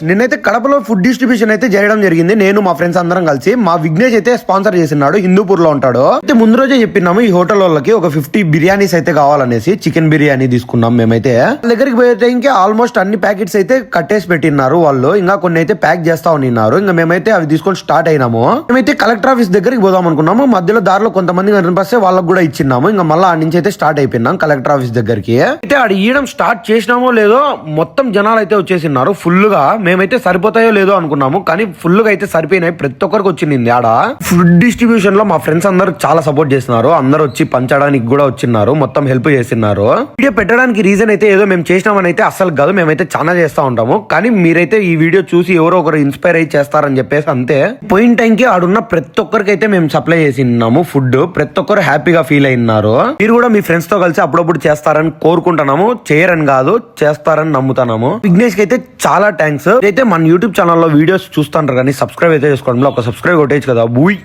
నిన్నైతే కడపలో food distribution అయితే చేయడం జరిగింది. నేను మా ఫ్రెండ్స్ అందరం కలిసి. మా విఘ్నేష్ అయితే స్పాన్సర్ చేసినాడు, హిందూపూర్ లో ఉంటాడు. అయితే ముందు రోజే చెప్పినాము ఈ హోటల్ వాళ్ళకి ఒక 50 బిర్యానీస్ అయితే కావాలనేసి. చికెన్ బిర్యానీ తీసుకున్నాం మేమైతే. దగ్గరికి పోయే టైంకి ఆల్మోస్ట్ అన్ని ప్యాకెట్స్ అయితే కట్టేసి పెట్టినారు వాళ్ళు. ఇంకా కొన్ని అయితే ప్యాక్ చేస్తా ఉన్నారు. ఇంకా మేమైతే అవి తీసుకొని స్టార్ట్ అయినాము. మేమైతే కలెక్టర్ ఆఫీస్ దగ్గరికి పోదాం అనుకున్నాము. మధ్యలో దారిలో కొంతమంది కనిపిస్తే వాళ్ళకి కూడా ఇచ్చినాము. ఇంకా మళ్ళీ ఆ నుంచి అయితే స్టార్ట్ అయిపోయినాం కలెక్టర్ ఆఫీస్ దగ్గరికి. అయితే ఆడ ఇయడం స్టార్ట్ చేసినామో లేదో మొత్తం జనాలు అయితే వచ్చేసిన్నారు ఫుల్ గా. మేమైతే సరిపోతాయో లేదో అనుకున్నాము, కానీ ఫుల్ గా అయితే సరిపోయినాయి. ప్రతి ఒక్కరికి వచ్చింది ఆడ. ఫుడ్ డిస్ట్రిబ్యూషన్ లో మా ఫ్రెండ్స్ అందరూ చాలా సపోర్ట్ చేస్తున్నారు. అందరూ వచ్చి పంచడానికి కూడా వచ్చిన్నారు, మొత్తం హెల్ప్ చేస్తున్నారు. వీడియో పెట్టడానికి రీజన్ అయితే ఏదో మేము చేసినామని అయితే అస్సలు కాదు. మేమైతే చాలా చేస్తా ఉంటాము, కానీ మీరైతే ఈ వీడియో చూసి ఎవరో ఒకరు ఇన్స్పైర్ అయ్యి చేస్తారని చెప్పేసి అంతే. పోయిన టైంకి ఆడున్న ప్రతి ఒక్కరికి అయితే మేము సప్లై చేసినాము ఫుడ్. ప్రతి ఒక్కరు హ్యాపీగా ఫీల్ అయినారు. మీరు కూడా మీ ఫ్రెండ్స్ తో కలిసి అప్పుడప్పుడు చేస్తారని కోరుకుంటున్నాము. చేయరని కాదు, చేస్తారని నమ్ముతున్నాము. విఘ్నేష్ కి అయితే చాలా థ్యాంక్స్. అయితే మన యూట్యూబ్ ఛానల్లో వీడియోస్ చూస్తుంటారు కానీ సబ్స్క్రైబ్ అయితే చేసుకోవడంలో ఒక సబ్స్క్రైబ్ కొట్టేయచ్చు కదా. బూయ్.